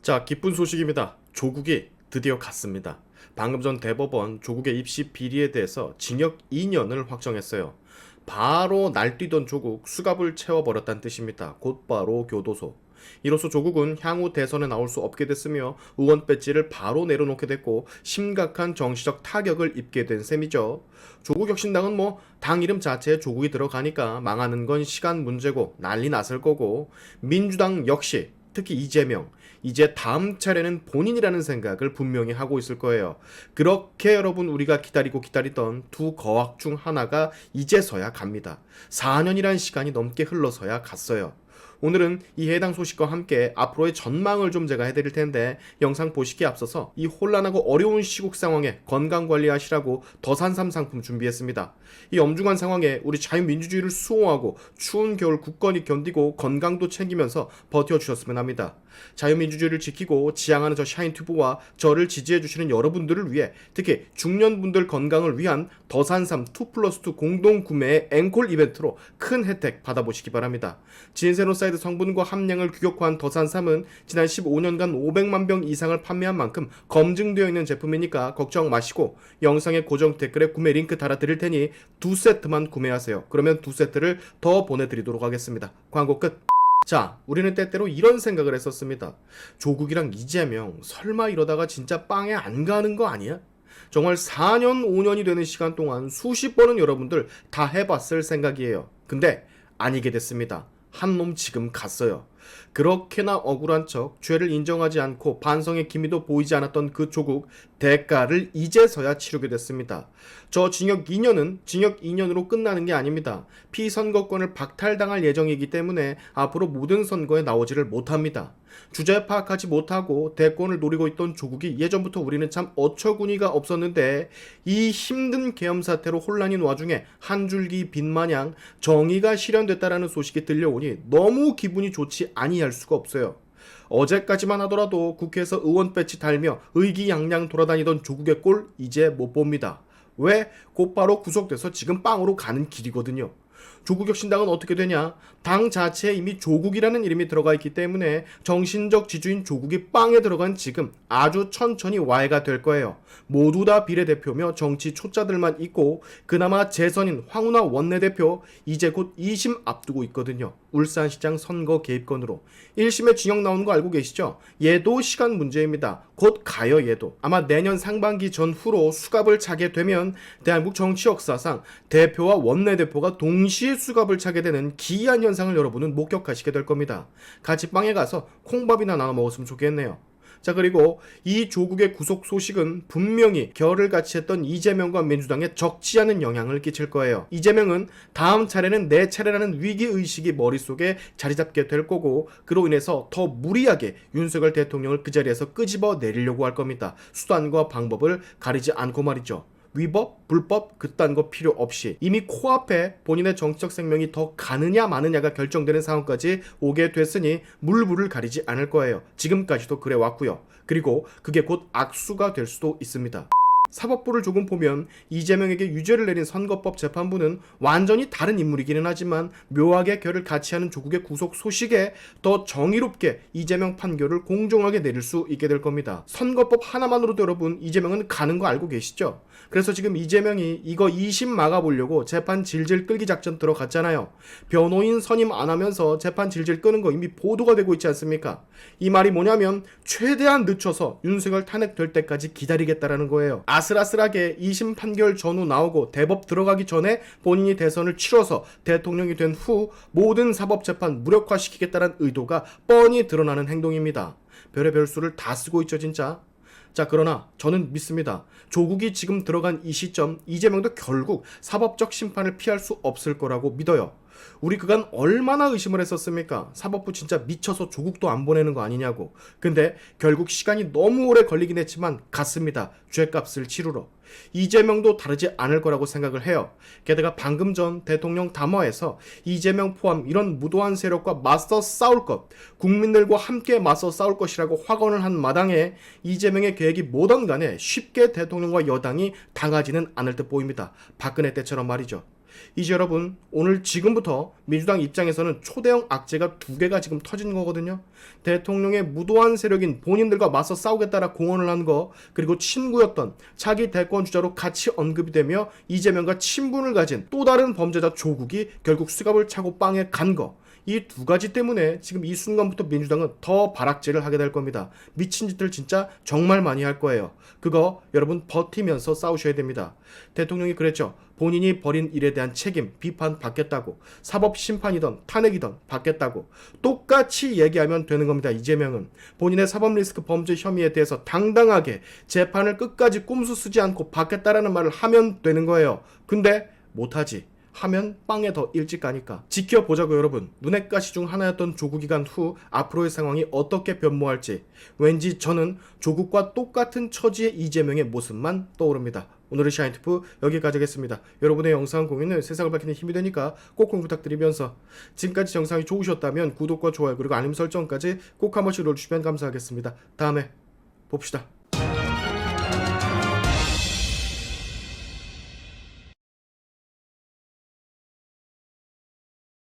자, 기쁜 소식입니다. 조국이 드디어 갔습니다. 방금 전 대법원 조국의 입시 비리에 대해서 징역 2년을 확정했어요. 바로 날뛰던 조국 수갑을 채워버렸다는 뜻입니다. 곧바로 교도소. 이로써 조국은 향후 대선에 나올 수 없게 됐으며 의원 배지를 바로 내려놓게 됐고 심각한 정치적 타격을 입게 된 셈이죠. 조국혁신당은 당 이름 자체에 조국이 들어가니까 망하는 건 시간 문제고 난리 났을 거고, 민주당 역시 특히 이재명, 이제 다음 차례는 본인이라는 생각을 분명히 하고 있을 거예요. 그렇게 여러분 우리가 기다리던 두 거악 중 하나가 이제서야 갑니다. 4년이란 시간이 넘게 흘러서야 갔어요. 오늘은 이 해당 소식과 함께 앞으로의 전망을 좀 제가 해드릴 텐데, 영상 보시기에 앞서서 이 혼란하고 어려운 시국 상황에 건강관리하시라고 더산삼 상품 준비했습니다. 이 엄중한 상황에 우리 자유민주주의를 수호하고 추운 겨울 굳건히 견디고 건강도 챙기면서 버텨주셨으면 합니다. 자유민주주의를 지키고 지향하는 저 샤인튜브와 저를 지지해주시는 여러분들을 위해 특히 중년분들 건강을 위한 더산삼 2+2 공동구매의 앵콜 이벤트로 큰 혜택 받아보시기 바랍니다. 진세노사이드 성분과 함량을 규격화한 더산삼은 지난 15년간 500만 병 이상을 판매한 만큼 검증되어 있는 제품이니까 걱정 마시고 영상의 고정 댓글에 구매 링크 달아드릴 테니 2세트만 구매하세요. 그러면 2세트를 더 보내드리도록 하겠습니다. 광고 끝. 자, 우리는 때때로 이런 생각을 했었습니다. 조국이랑 이재명 설마 이러다가 진짜 빵에 안 가는 거 아니야? 정말 4년 5년이 되는 시간 동안 수십 번은 여러분들 다 해봤을 생각이에요. 근데 아니게 됐습니다. 한 놈 지금 갔어요. 그렇게나 억울한 척 죄를 인정하지 않고 반성의 기미도 보이지 않았던 그 조국, 대가를 이제서야 치르게 됐습니다. 저 징역 2년은 징역 2년으로 끝나는 게 아닙니다. 피선거권을 박탈당할 예정이기 때문에 앞으로 모든 선거에 나오지를 못합니다. 주제 파악하지 못하고 대권을 노리고 있던 조국이 예전부터 우리는 참 어처구니가 없었는데, 이 힘든 계엄 사태로 혼란인 와중에 한 줄기 빛마냥 정의가 실현됐다라는 소식이 들려오니 너무 기분이 좋지 아니할 수가 없어요. 어제까지만 하더라도 국회에서 의원 배치 달며 의기양양 돌아다니던 조국의 꼴 이제 못 봅니다. 왜? 곧바로 구속돼서 지금 빵으로 가는 길이거든요. 조국혁신당은 어떻게 되냐? 당 자체에 이미 조국이라는 이름이 들어가 있기 때문에 정신적 지주인 조국이 빵에 들어간 지금 아주 천천히 와해가 될 거예요. 모두 다 비례대표며 정치 초짜들만 있고 그나마 재선인 황운하 원내대표 이제 곧 2심 앞두고 있거든요. 울산시장 선거 개입건으로 1심에 징역 나오는 거 알고 계시죠? 얘도 시간 문제입니다. 곧 가요. 얘도 아마 내년 상반기 전후로 수갑을 차게 되면 대한민국 정치 역사상 대표와 원내대표가 동시에 수갑을 차게 되는 기이한 현상을 여러분은 목격하시게 될 겁니다. 같이 빵에 가서 콩밥이나 나눠 먹었으면 좋겠네요. 자, 그리고 이 조국의 구속 소식은 분명히 결을 같이 했던 이재명과 민주당에 적지 않은 영향을 끼칠 거예요. 이재명은 다음 차례는 내 차례라는 위기의식이 머릿속에 자리 잡게 될 거고, 그로 인해서 더 무리하게 윤석열 대통령을 그 자리에서 끄집어 내리려고 할 겁니다. 수단과 방법을 가리지 않고 말이죠. 위법, 불법 그딴 거 필요 없이 이미 코앞에 본인의 정치적 생명이 더 가느냐 마느냐가 결정되는 상황까지 오게 됐으니 물불을 가리지 않을 거예요. 지금까지도 그래 왔고요. 그리고 그게 곧 악수가 될 수도 있습니다. 사법부를 조금 보면 이재명에게 유죄를 내린 선거법 재판부는 완전히 다른 인물이기는 하지만 묘하게 결을 같이 하는 조국의 구속 소식에 더 정의롭게 이재명 판결을 공정하게 내릴 수 있게 될 겁니다. 선거법 하나만으로도 여러분 이재명은 가는 거 알고 계시죠? 그래서 지금 이재명이 이거 2심 막아보려고 재판 질질 끌기 작전 들어갔잖아요. 변호인 선임 안 하면서 재판 질질 끄는 거 이미 보도가 되고 있지 않습니까? 이 말이 뭐냐면 최대한 늦춰서 윤석열 탄핵될 때까지 기다리겠다라는 거예요. 아슬아슬하게 2심 판결 전후 나오고 대법 들어가기 전에 본인이 대선을 치러서 대통령이 된 후 모든 사법재판 무력화시키겠다는 의도가 뻔히 드러나는 행동입니다. 별의 수를 다 쓰고 있죠 진짜. 자, 그러나 저는 믿습니다. 조국이 지금 들어간 이 시점 이재명도 결국 사법적 심판을 피할 수 없을 거라고 믿어요. 우리 그간 얼마나 의심을 했었습니까? 사법부 진짜 미쳐서 조국도 안 보내는 거 아니냐고. 근데 결국 시간이 너무 오래 걸리긴 했지만 갔습니다. 죗값을 치르러. 이재명도 다르지 않을 거라고 생각을 해요. 게다가 방금 전 대통령 담화에서 이재명 포함 이런 무도한 세력과 맞서 싸울 것, 국민들과 함께 맞서 싸울 것이라고 확언을 한 마당에 이재명의 계획이 뭐든 간에 쉽게 대통령과 여당이 당하지는 않을 듯 보입니다. 박근혜 때처럼 말이죠. 이제 여러분, 오늘 지금부터 민주당 입장에서는 초대형 악재가 두 개가 지금 터진 거거든요. 대통령의 무도한 세력인 본인들과 맞서 싸우겠다라 공언을 한 거, 그리고 친구였던 차기 대권 주자로 같이 언급이 되며 이재명과 친분을 가진 또 다른 범죄자 조국이 결국 수갑을 차고 빵에 간 거, 이 두 가지 때문에 지금 이 순간부터 민주당은 더 발악질을 하게 될 겁니다. 미친 짓들 진짜 정말 많이 할 거예요. 그거 여러분 버티면서 싸우셔야 됩니다. 대통령이 그랬죠. 본인이 벌인 일에 대한 책임, 비판 받겠다고. 사법 심판이든 탄핵이든 받겠다고. 똑같이 얘기하면 되는 겁니다. 이재명은 본인의 사법 리스크 범죄 혐의에 대해서 당당하게 재판을 끝까지 꼼수 쓰지 않고 받겠다라는 말을 하면 되는 거예요. 근데 못하지. 하면 빵에 더 일찍 가니까. 지켜보자고 여러분. 눈엣 가시 중 하나였던 조국이 간 후 앞으로의 상황이 어떻게 변모할지. 왠지 저는 조국과 똑같은 처지의 이재명의 모습만 떠오릅니다. 오늘의 샤인투프 여기까지 하겠습니다. 여러분의 영상 공유는 세상을 밝히는 힘이 되니까 꼭 공유 부탁드리면서, 지금까지 영상이 좋으셨다면 구독과 좋아요 그리고 알림 설정까지 꼭 한 번씩 눌러주시면 감사하겠습니다. 다음에 봅시다.